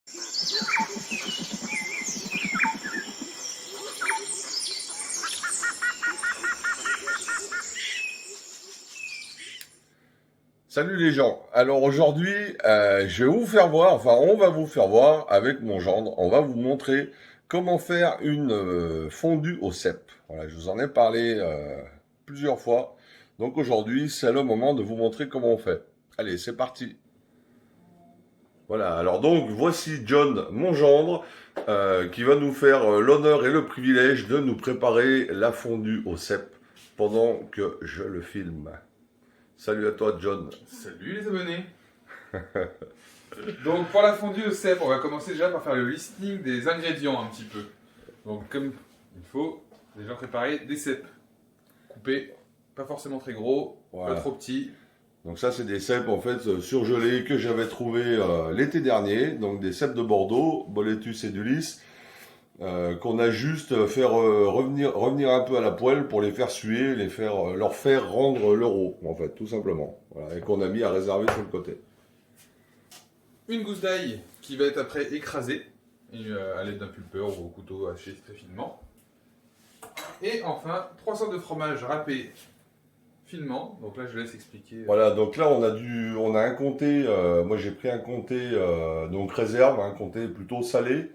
Salut les gens. Alors aujourd'hui, je vais vous faire voir, enfin on va vous faire voir avec mon gendre, on va vous montrer comment faire une fondue au cèpe. Voilà, je vous en ai parlé plusieurs fois. Donc aujourd'hui, c'est le moment de vous montrer comment on fait. Allez, c'est parti. Voilà, alors donc voici John, mon gendre, qui va nous faire l'honneur et le privilège de nous préparer la fondue au cèpe pendant que je le filme. Salut à toi John. Salut les abonnés. Donc pour la fondue au cèpe, on va commencer déjà par faire le listing des ingrédients un petit peu. Donc comme il faut déjà préparer des cèpes coupés, pas forcément très gros, Voilà. pas trop petits. Donc ça, c'est des cèpes en fait surgelés que j'avais trouvé l'été dernier. Donc des cèpes de Bordeaux, Boletus edulis, qu'on a juste fait revenir un peu à la poêle pour les faire suer, leur faire rendre l'euro en fait, tout simplement. Voilà, et qu'on a mis à réserver sur le côté. Une gousse d'ail qui va être après écrasée à l'aide d'un pulpeur ou au couteau haché très finement. Et enfin 3 sortes de fromage râpé finement. Donc là je laisse expliquer. Voilà, donc là on a un comté. Moi j'ai pris un comté donc réserve, un comté plutôt salé.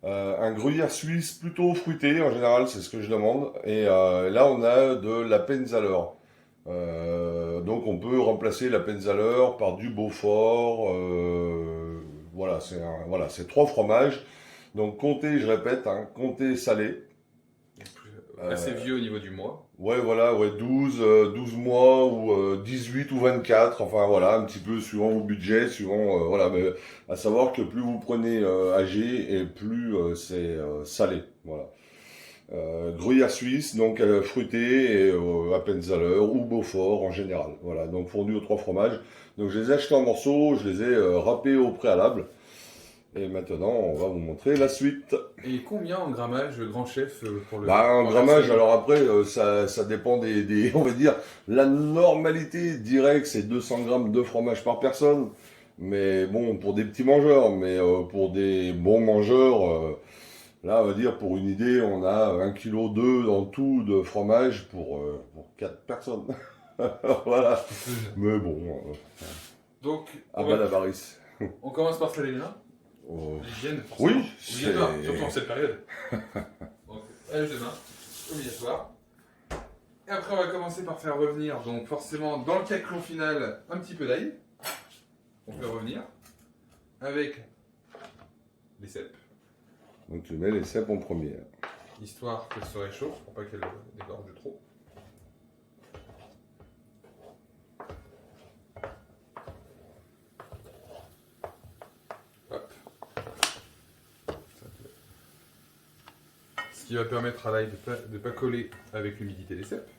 Un gruyère suisse plutôt fruité, en général, c'est ce que je demande. Et là, on a de l'Appenzeller. Donc, on peut remplacer l'Appenzeller par du Beaufort. Voilà, c'est trois fromages. Donc, comté, je répète, hein, comté salé. Assez vieux au niveau du mois. Ouais, voilà, ouais, 12 mois ou 18 ou 24, enfin voilà, un petit peu suivant vos budgets, suivant, voilà, mais à savoir que plus vous prenez âgé et plus c'est salé, voilà. Gruyère suisse, donc fruité, et Appenzeller ou Beaufort en général, voilà, donc fondu aux trois fromages. Donc je les ai achetés en morceaux, je les ai râpés au préalable, et maintenant on va vous montrer la suite. Et combien en grammage, grand chef, pour le. Bah, un pour grammage, personne alors après, ça dépend on va dire, la normalité dirait que c'est 200 grammes de fromage par personne. Mais bon, pour des petits mangeurs, mais pour des bons mangeurs, là, on va dire, pour une idée, on a 1,2 kg en tout de fromage pour 4 personnes. Voilà. Mais bon, Donc, à bas la varice. on commence par saler les mains. Oh. L'hygiène, forcément. Oui, Obligatoire, c'est- surtout en cette période. Donc, lavage de mains, obligatoire. Et après, on va commencer par faire revenir, donc forcément, dans le caclon final, un petit peu d'ail. On fait revenir. Avec les cèpes, Donc tu mets les cèpes en premier. histoire qu'elles se réchauffent pour pas qu'elles dégorgent trop. Hop. Ce qui va permettre à l'ail de pas coller avec l'humidité des cèpes.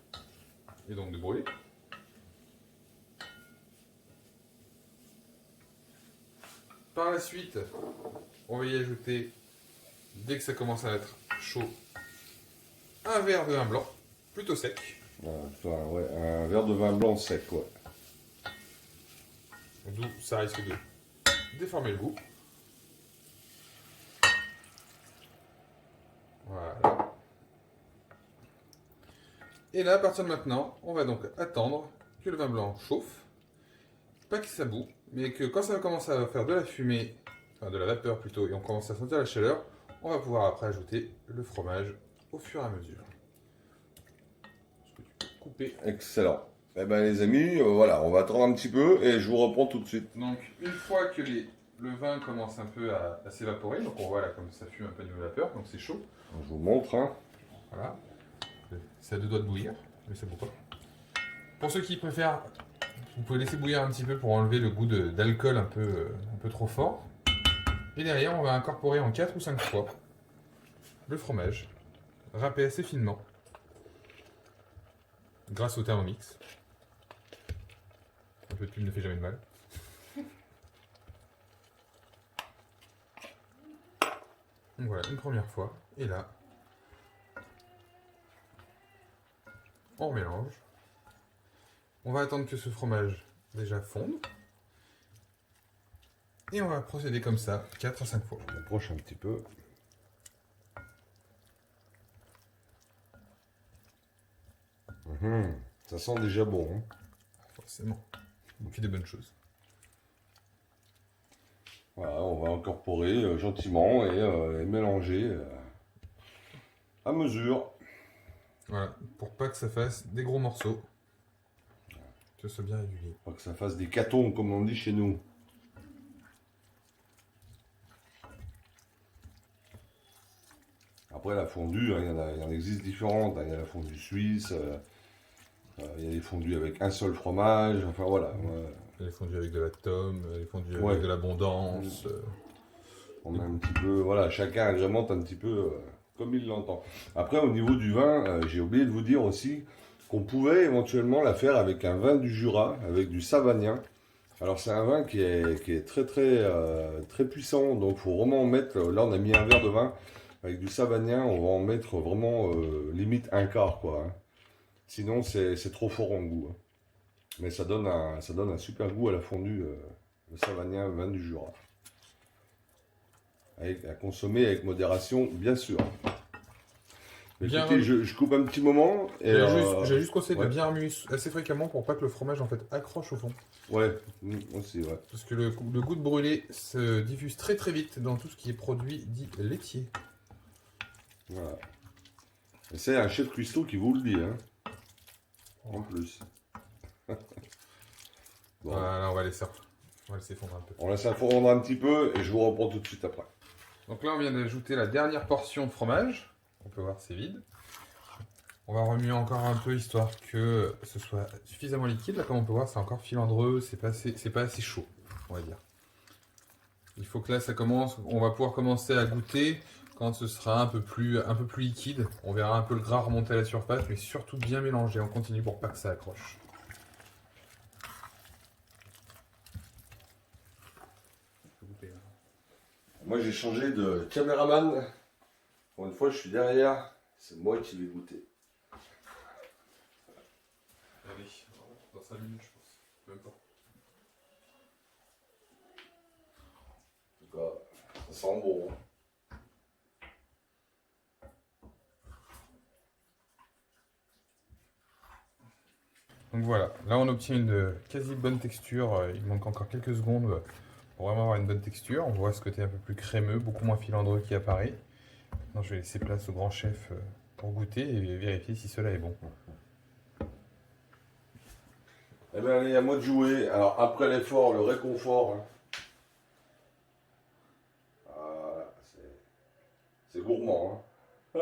Et donc de brûler. Par la suite, on va y ajouter, dès que ça commence à être chaud, un verre de vin blanc, plutôt sec. Enfin, ouais, un verre de vin blanc sec, ouais. D'où ça risque de déformer le goût. Voilà. Et là, à partir de maintenant, on va donc attendre que le vin blanc chauffe. Pas que ça bout, mais que quand ça va commencer à faire de la fumée, enfin de la vapeur plutôt, et on commence à sentir la chaleur, on va pouvoir après ajouter le fromage au fur et à mesure. Est-ce que tu peux couper? Excellent. Eh ben les amis, voilà, on va attendre un petit peu et je vous reprends tout de suite. Donc, une fois que le vin commence un peu à s'évaporer, donc on voit là comme ça fume un peu de vapeur, donc c'est chaud. Je vous montre, hein. Voilà. Ça a deux doigts de bouillir, mais ça bout pas. Pour ceux qui préfèrent, vous pouvez laisser bouillir un petit peu pour enlever le goût d'alcool un peu trop fort. Et derrière, on va incorporer en 4 ou 5 fois le fromage, râpé assez finement, grâce au Thermomix. Un peu de pub ne fait jamais de mal. Donc voilà, une première fois. Et là, on mélange. On va attendre que ce fromage déjà fonde. Et on va procéder comme ça, 4 à 5 fois. On approche un petit peu. Ça sent déjà bon. Hein. Forcément. Et puis des bonnes choses. Voilà, on va incorporer gentiment et mélanger à mesure. Voilà, pour pas que ça fasse des gros morceaux. Que ce soit bien régulier. Pas que ça fasse des catons comme on dit chez nous. Après la fondue, hein, il y en existe différentes. Hein. Il y a la fondue suisse, il y a des fondues avec un seul fromage. Enfin voilà. Il y a les fondus avec de la tome, les fondus Ouais. avec de l'abondance. On a un petit peu, voilà, chacun agrémente un petit peu comme il l'entend. Après, au niveau du vin, j'ai oublié de vous dire aussi qu'on pouvait éventuellement la faire avec un vin du Jura, avec du Savagnin. Alors c'est un vin qui est très très puissant, donc il faut vraiment en mettre, là on a mis un verre de vin, avec du Savagnin, on va en mettre vraiment limite un quart quoi. Hein. Sinon c'est trop fort en goût. Hein. Mais ça donne un super goût à la fondue, le Savagnin vin du Jura. À consommer avec modération, bien sûr. Mais Bien écoutez, je coupe un petit moment. J'ai juste conseillé ouais. de bien remuer assez fréquemment pour pas que le fromage en fait accroche au fond. Ouais, aussi, ouais. Parce que le goût de brûlé se diffuse très très vite dans tout ce qui est produit dit laitier. Voilà. Et c'est un chef cuistot qui vous le dit, hein. En plus. Bon. Voilà, on va laisser fondre un peu. On laisse fondre un petit peu et je vous reprends tout de suite après. Donc là, on vient d'ajouter la dernière portion de fromage. On peut voir, c'est vide. On va remuer encore un peu histoire que ce soit suffisamment liquide. Là, comme on peut voir, c'est encore filandreux, c'est pas assez chaud, on va dire. Il faut que là, ça commence. On va pouvoir commencer à goûter quand ce sera un peu plus liquide. On verra un peu le gras remonter à la surface, mais surtout bien mélanger. On continue pour pas que ça accroche. Moi, j'ai changé de caméraman. Pour une fois, je suis derrière. C'est moi qui vais goûter. Allez, dans 5 minutes, je pense. Même pas. En tout cas, ça sent bon. Hein. Donc voilà, là on obtient une quasi bonne texture. Il manque encore quelques secondes pour vraiment avoir une bonne texture. On voit ce côté un peu plus crémeux, beaucoup moins filandreux qui apparaît. Maintenant, je vais laisser place au grand chef pour goûter et vérifier si cela est bon. Eh bien, allez, à moi de jouer. Alors, après l'effort, le réconfort. Hein. Voilà, c'est gourmand. Hein.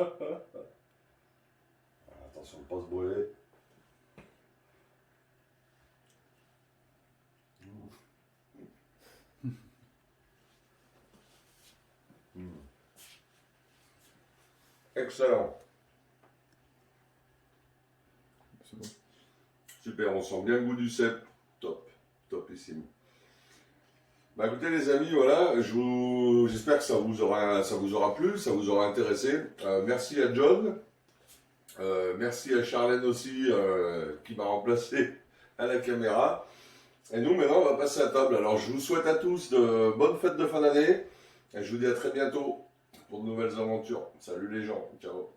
Attention de ne pas se brûler. Excellent. C'est bon. Super, on sent bien le goût du cèpe. Top, topissime. Bah écoutez les amis, voilà, j'espère que ça vous aura plu, ça vous aura intéressé. Merci à John, merci à Charlène aussi qui m'a remplacé à la caméra. Et nous maintenant on va passer à table. Alors je vous souhaite à tous de bonnes fêtes de fin d'année et je vous dis à très bientôt pour de nouvelles aventures. Salut les gens, ciao.